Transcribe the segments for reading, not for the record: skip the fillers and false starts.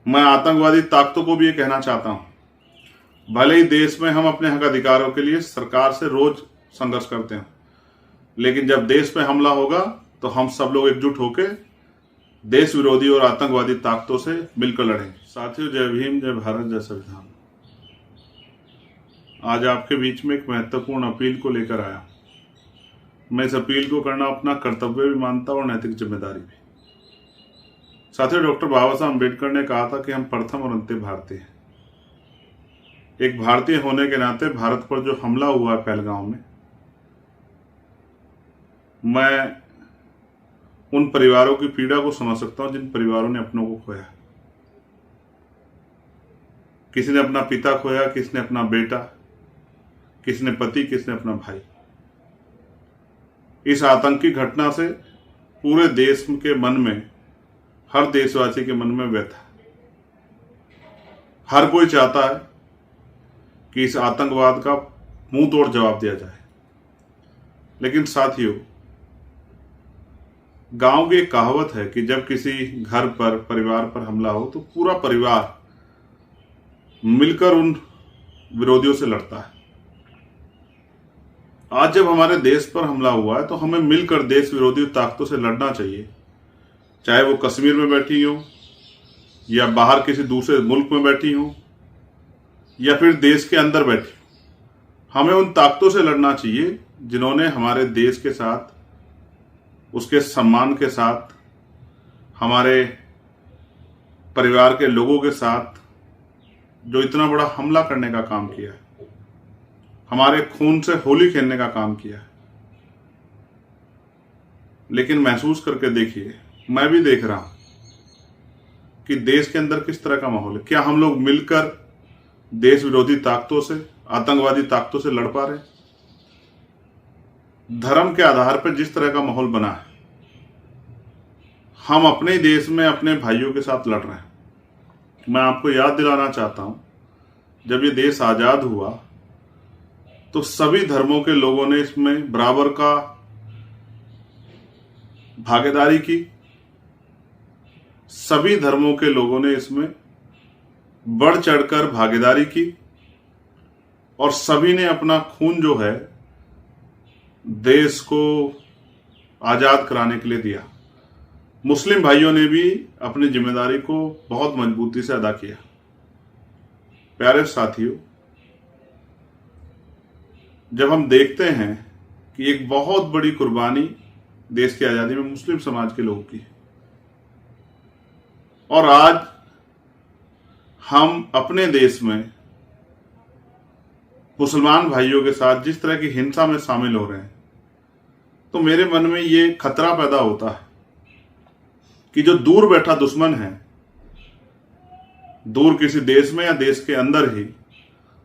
मैं आतंकवादी ताकतों को भी ये कहना चाहता हूं, भले ही देश में हम अपने हक अधिकारों के लिए सरकार से रोज संघर्ष करते हैं, लेकिन जब देश पे हमला होगा तो हम सब लोग एकजुट होकर देश विरोधी और आतंकवादी ताकतों से मिलकर लड़ेंगे। साथियों, जय भीम, जय भारत, जय संविधान। आज आपके बीच में एक महत्वपूर्ण अपील को लेकर आया। मैं इस अपील को करना अपना कर्तव्य भी मानता हूं और नैतिक जिम्मेदारी भी। साथियों, डॉक्टर बाबा साहब अम्बेडकर ने कहा था कि हम प्रथम और अंतिम भारतीय हैं। एक भारतीय होने के नाते भारत पर जो हमला हुआ है पहलगांव में, मैं उन परिवारों की पीड़ा को समझ सकता हूं जिन परिवारों ने अपनों को खोया। किसी ने अपना पिता खोया, किसी ने अपना बेटा, किसी ने पति, किसी ने अपना भाई। इस आतंकी घटना से पूरे देश के मन में, हर देशवासी के मन में व्यथा। हर कोई चाहता है कि इस आतंकवाद का मुंह तोड़ जवाब दिया जाए। लेकिन साथियों, गांव की एक कहावत है कि जब किसी घर पर, परिवार पर हमला हो तो पूरा परिवार मिलकर उन विरोधियों से लड़ता है। आज जब हमारे देश पर हमला हुआ है तो हमें मिलकर देश विरोधी ताकतों से लड़ना चाहिए, चाहे वो कश्मीर में बैठी हो या बाहर किसी दूसरे मुल्क में बैठी हो या फिर देश के अंदर बैठी हो। हमें उन ताकतों से लड़ना चाहिए जिन्होंने हमारे देश के साथ, उसके सम्मान के साथ, हमारे परिवार के लोगों के साथ जो इतना बड़ा हमला करने का काम किया है, हमारे खून से होली खेलने का काम किया है। लेकिन महसूस करके देखिए, मैं भी देख रहा हूं कि देश के अंदर किस तरह का माहौल है। क्या हम लोग मिलकर देश विरोधी ताकतों से, आतंकवादी ताकतों से लड़ पा रहे? धर्म के आधार पर जिस तरह का माहौल बना है, हम अपने देश में अपने भाइयों के साथ लड़ रहे हैं। मैं आपको याद दिलाना चाहता हूं, जब ये देश आजाद हुआ तो सभी धर्मों के लोगों ने इसमें बराबर का भागीदारी की। सभी धर्मों के लोगों ने इसमें बढ़ चढ़कर भागीदारी की और सभी ने अपना खून जो है देश को आजाद कराने के लिए दिया। मुस्लिम भाइयों ने भी अपनी जिम्मेदारी को बहुत मजबूती से अदा किया। प्यारे साथियों, जब हम देखते हैं कि एक बहुत बड़ी कुर्बानी देश की आजादी में मुस्लिम समाज के लोगों की है और आज हम अपने देश में मुसलमान भाइयों के साथ जिस तरह की हिंसा में शामिल हो रहे हैं, तो मेरे मन में ये खतरा पैदा होता है कि जो दूर बैठा दुश्मन है, दूर किसी देश में या देश के अंदर ही,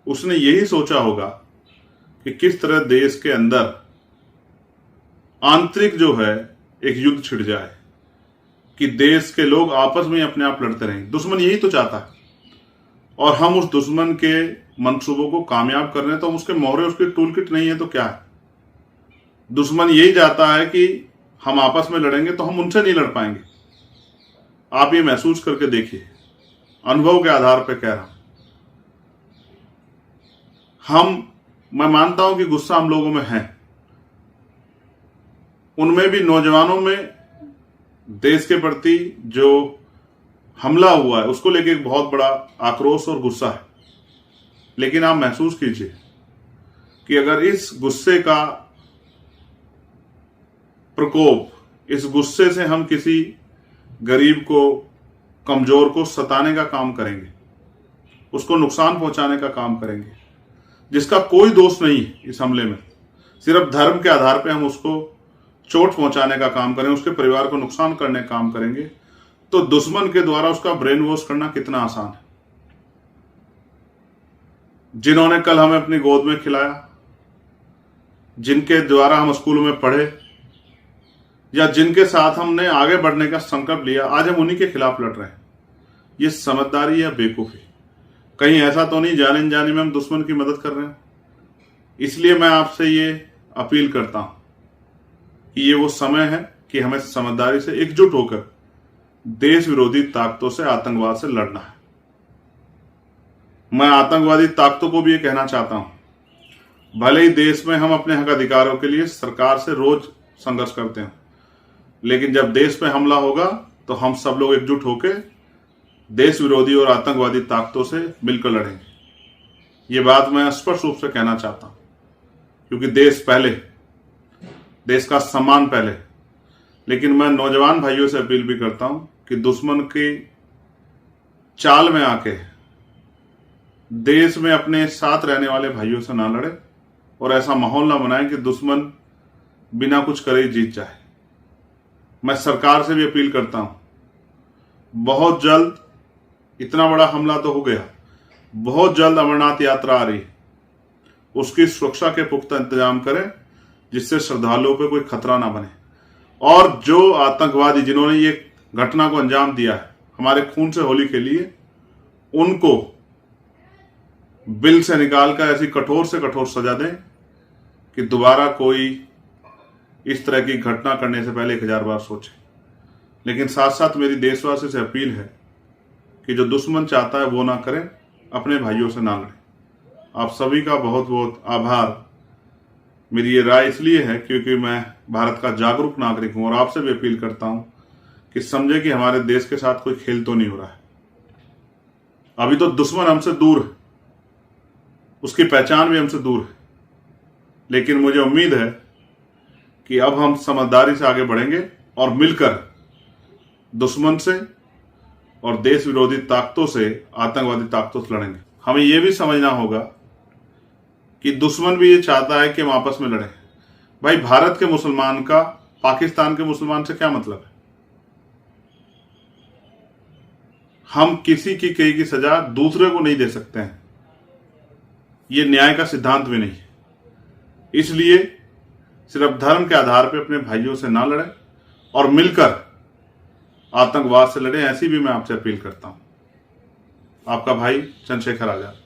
उसने यही सोचा होगा कि किस तरह देश के अंदर आंतरिक जो है एक युद्ध छिड़ जाए, कि देश के लोग आपस में अपने आप लड़ते रहें। दुश्मन यही तो चाहता है और हम उस दुश्मन के मंसूबों को कामयाब कर रहे हैं। तो हम उसके मोहरे, उसकी टूल किट नहीं है तो क्या है? दुश्मन यही चाहता है कि हम आपस में लड़ेंगे तो हम उनसे नहीं लड़ पाएंगे। आप ये महसूस करके देखिए, अनुभव के आधार पर कह रहा हूं। मैं मानता हूं कि गुस्सा हम लोगों में है, उनमें भी नौजवानों में देश के प्रति जो हमला हुआ है उसको लेके एक बहुत बड़ा आक्रोश और गुस्सा है। लेकिन आप महसूस कीजिए कि अगर इस गुस्से का प्रकोप, इस गुस्से से हम किसी गरीब को, कमजोर को सताने का काम करेंगे, उसको नुकसान पहुंचाने का काम करेंगे, जिसका कोई दोष नहीं है इस हमले में, सिर्फ धर्म के आधार पर हम उसको चोट पहुंचाने का काम करें, उसके परिवार को नुकसान करने का काम करेंगे, तो दुश्मन के द्वारा उसका ब्रेन वॉश करना कितना आसान है। जिन्होंने कल हमें अपनी गोद में खिलाया, जिनके द्वारा हम स्कूलों में पढ़े या जिनके साथ हमने आगे बढ़ने का संकल्प लिया, आज हम उन्हीं के खिलाफ लड़ रहे हैं। ये समझदारी या बेवकूफी? कहीं ऐसा तो नहीं जाने अनजाने में हम दुश्मन की मदद कर रहे हैं? इसलिए मैं आपसे ये अपील करता हूं कि ये वो समय है कि हमें समझदारी से एकजुट होकर देश विरोधी ताकतों से, आतंकवाद से लड़ना है। मैं आतंकवादी ताकतों को भी ये कहना चाहता हूं, भले ही देश में हम अपने हक अधिकारों के लिए सरकार से रोज संघर्ष करते हैं, लेकिन जब देश पे हमला होगा तो हम सब लोग एकजुट होकर देश विरोधी और आतंकवादी ताकतों से मिलकर लड़ेंगे। ये बात मैं स्पष्ट रूप से कहना चाहता हूं, क्योंकि देश पहले, देश का सम्मान पहले। लेकिन मैं नौजवान भाइयों से अपील भी करता हूं कि दुश्मन की चाल में आके देश में अपने साथ रहने वाले भाइयों से ना लड़े और ऐसा माहौल ना बनाए कि दुश्मन बिना कुछ करे ही जीत जाए। मैं सरकार से भी अपील करता हूं, बहुत जल्द, इतना बड़ा हमला तो हो गया, बहुत जल्द अमरनाथ यात्रा आ रही है, उसकी सुरक्षा के पुख्ता इंतजाम करें जिससे श्रद्धालुओं पे कोई खतरा ना बने। और जो आतंकवादी जिन्होंने ये घटना को अंजाम दिया है, हमारे खून से होली खेली है, उनको बिल से निकालकर ऐसी कठोर से कठोर सजा दें कि दोबारा कोई इस तरह की घटना करने से पहले 1000 बार सोचे। लेकिन साथ साथ मेरी देशवासियों से अपील है कि जो दुश्मन चाहता है वो ना करें, अपने भाइयों से ना लड़ें। आप सभी का बहुत बहुत आभार। मेरी ये राय इसलिए है क्योंकि मैं भारत का जागरूक नागरिक हूं और आपसे भी अपील करता हूं कि समझे कि हमारे देश के साथ कोई खेल तो नहीं हो रहा है। अभी तो दुश्मन हमसे दूर है, उसकी पहचान भी हमसे दूर है, लेकिन मुझे उम्मीद है कि अब हम समझदारी से आगे बढ़ेंगे और मिलकर दुश्मन से और देश विरोधी ताकतों से, आतंकवादी ताकतों से लड़ेंगे। हमें यह भी समझना होगा कि दुश्मन भी ये चाहता है कि हम आपस में लड़ें। भाई, भारत के मुसलमान का पाकिस्तान के मुसलमान से क्या मतलब है? हम किसी की कई की सजा दूसरे को नहीं दे सकते हैं, ये न्याय का सिद्धांत भी नहीं है। इसलिए सिर्फ धर्म के आधार पर अपने भाइयों से ना लड़ें और मिलकर आतंकवाद से लड़ें, ऐसी भी मैं आपसे अपील करता हूं। आपका भाई चंद्रशेखर आजाद।